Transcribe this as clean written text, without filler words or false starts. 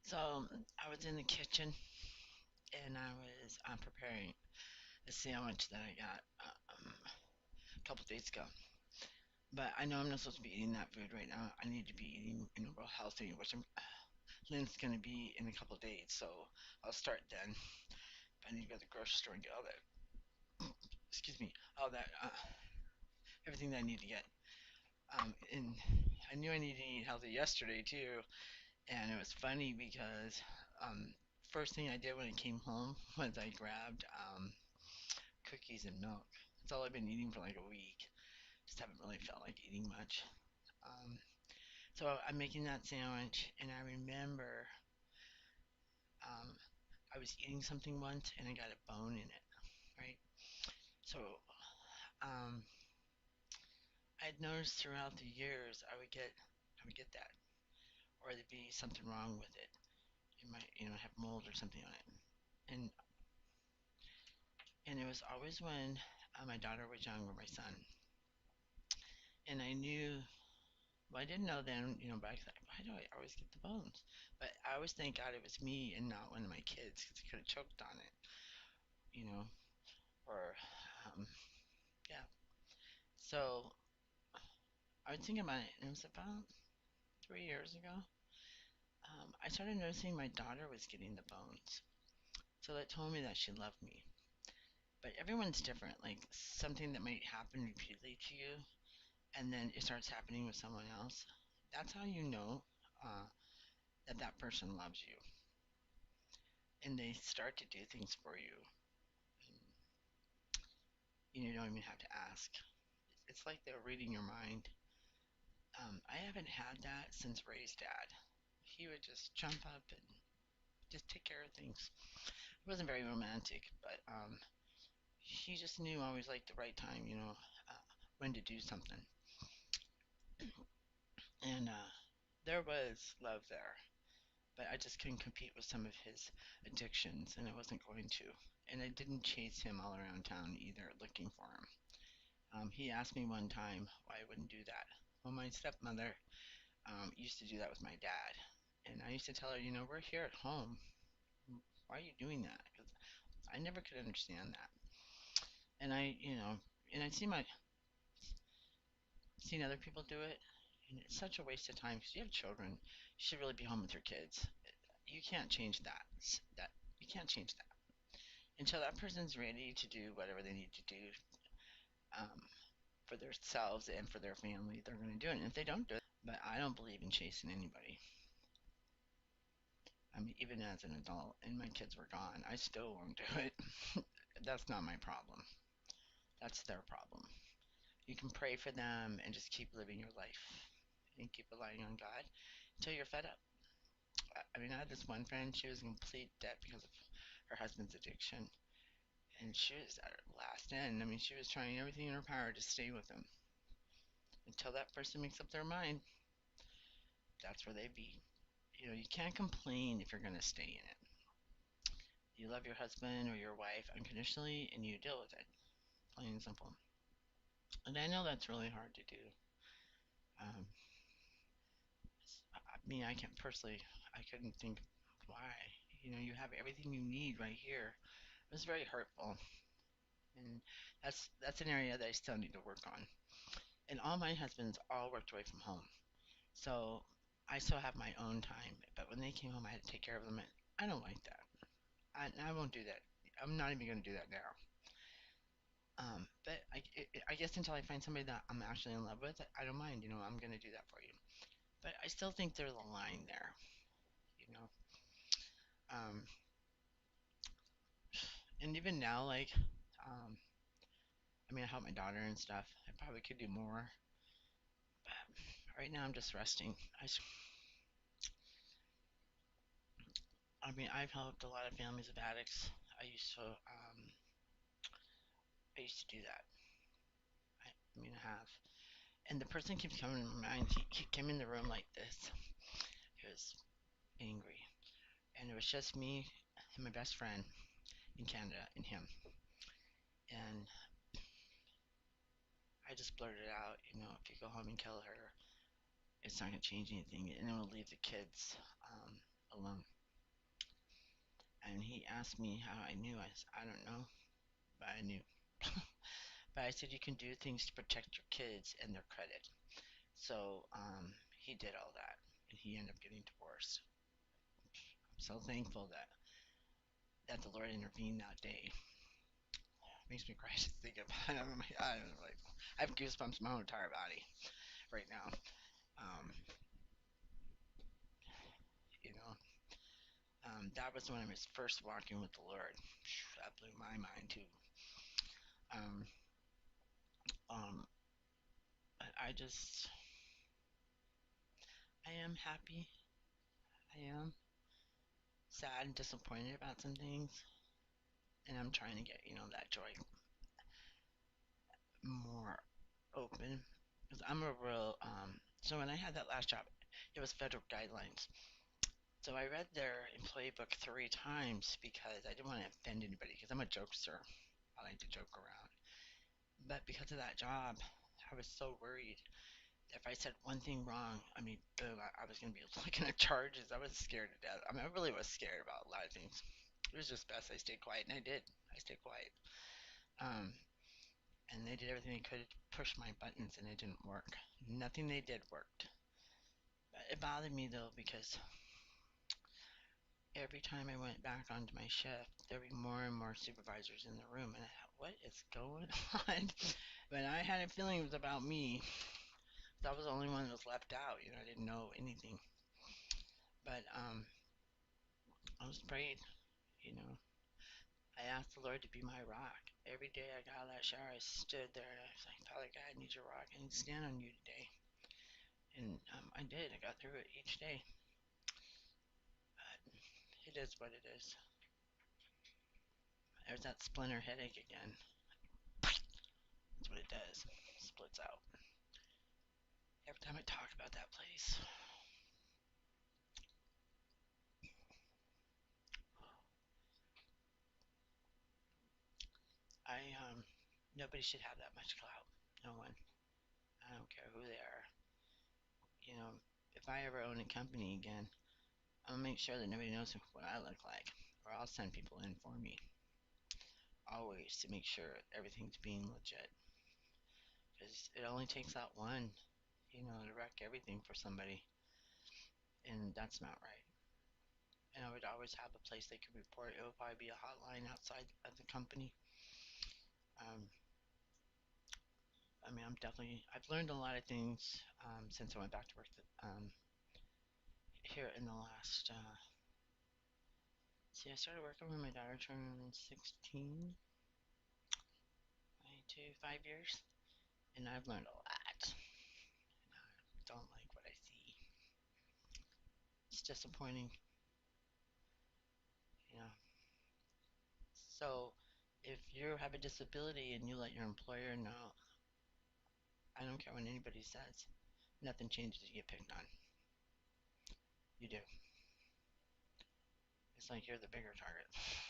So I was in the kitchen and I was preparing a sandwich that I got a couple days ago. But I know I'm not supposed to be eating that food right now. I need to be eating, real healthy, which Lynn's gonna be in a couple days. So I'll start then. I need to go to the grocery store and get all that. Excuse me, all that everything that I need to get. And I knew I needed to eat healthy yesterday too. And it was funny because first thing I did when I came home was I grabbed cookies and milk. That's all I've been eating for like a week. Just haven't really felt like eating much. Um, so I'm making that sandwich, and I remember um, I was eating something once, and I got a bone in it, right? So um, I'd noticed throughout the years I would get that, or there'd be something wrong with it. It might, have mold or something on it, and it was always when my daughter was young or my son, and I knew. Well, I didn't know then, back then, why do I always get the bones? But I always thank God it was me and not one of my kids because I could have choked on it, you know, or, um, yeah. So I was thinking about it, and it was about 3 years ago. I started noticing my daughter was getting the bones. So that told me that she loved me. But everyone's different. Like something that might happen repeatedly to you, and then it starts happening with someone else. That's how you know uh, that that person loves you, and they start to do things for you. You don't even have to ask. It's like they're reading your mind. I haven't had that since Ray's dad. He would just jump up and just take care of things. It wasn't very romantic, but he just knew always like the right time, when to do something. And there was love there, but I just couldn't compete with some of his addictions, and I wasn't going to. And I didn't chase him all around town either, looking for him. He asked me one time why I wouldn't do that. Well, my stepmother used to do that with my dad. And I used to tell her, we're here at home. Why are you doing that? Because I never could understand that. And and I see seen other people do it, and it's such a waste of time because you have children. You should really be home with your kids. You can't change that. That you can't change that until that person's ready to do whatever they need to do um, for themselves and for their family. They're going to do it. And if they don't do it, but I don't believe in chasing anybody. I mean, even as an adult, and my kids were gone, I still won't do it. That's not my problem. That's their problem. You can pray for them and just keep living your life and keep relying on God until you're fed up. I mean, I had this one friend, she was in complete debt because of her husband's addiction. And she was at her last end. I mean, she was trying everything in her power to stay with him until that person makes up their mind. That's where they be. You can't complain if you're going to stay in it. You love your husband or your wife unconditionally and you deal with it. Plain and simple. And I know that's really hard to do. Um, I mean, I can't personally, I couldn't think why. You have everything you need right here. It was very hurtful, and that's an area that I still need to work on. And all my husbands all worked away from home, so I still have my own time. But when they came home, I had to take care of them. And I don't like that. I won't do that. I'm not even going to do that now. But I guess until I find somebody that I'm actually in love with, I don't mind. I'm going to do that for you. But I still think there's a line there. You know. Um, and even now, like, um, I mean, I help my daughter and stuff. I probably could do more. But right now, I'm just resting. I mean, I've helped a lot of families of addicts. I used to do that. I have. And the person keeps coming in my mind. He came in the room like this. He was angry, and it was just me and my best friend in Canada and him. And I just blurted out, if you go home and kill her, it's not gonna change anything, and it will leave the kids alone. and he asked me how I knew. I said, I don't know, but I knew. But I said you can do things to protect your kids and their credit. So he did all that, and he ended up getting divorced. I'm so thankful that the Lord intervened that day. Makes me cry just thinking about it. I don't know, like I have goosebumps in my whole entire body right now. Um, you know, that was when I was first walking with the Lord. That blew my mind too. Um, um, I just, I am happy. I am sad and disappointed about some things, and I'm trying to get that joy more open. Because I'm a real So when I had that last job, it was federal guidelines. So I read their employee book 3 times because I didn't want to offend anybody. Because I'm a jokester, I like to joke around. But because of that job, I was so worried if I said one thing wrong, I mean, boom, I was going to be looking at charges. I was scared to death. I mean, I really was scared about a lot of things. It was just best I stayed quiet, and I did. I stayed quiet. Um, and they did everything they could to push my buttons, and it didn't work. Nothing they did worked. It bothered me though because every time I went back onto my shift, there'd be more and more supervisors in the room, and I thought, what is going on? But I had a feeling it was about me. I was the only one that was left out. I didn't know anything. But I was prayed. You know, I asked the Lord to be my rock. Every day I got out of that shower, I stood there and I was like, Father God, I need your rock. I need to stand on you today. And I did. I got through it each day. But it is what it is. There's that splinter headache again. That's what it does. Splits out. Every time I talk about that place. I Nobody should have that much clout. No one. I don't care who they are. You know, if I ever own a company again, I'm gonna make sure that nobody knows what I look like, or I'll send people in for me. Always to make sure everything's being legit. Because it only takes that one, to wreck everything for somebody, and that's not right. And I would always have a place they could report. It would probably be a hotline outside of the company. Um, I've learned a lot of things since I went back to work here in the last, see, I started working when my daughter turned 16, 22, 5 years, and I've learned a lot. And I don't like what I see. It's disappointing, you know. So, if you have a disability and you let your employer know, I don't care what anybody says, nothing changes. You get picked on. You do. It's like you're the bigger target.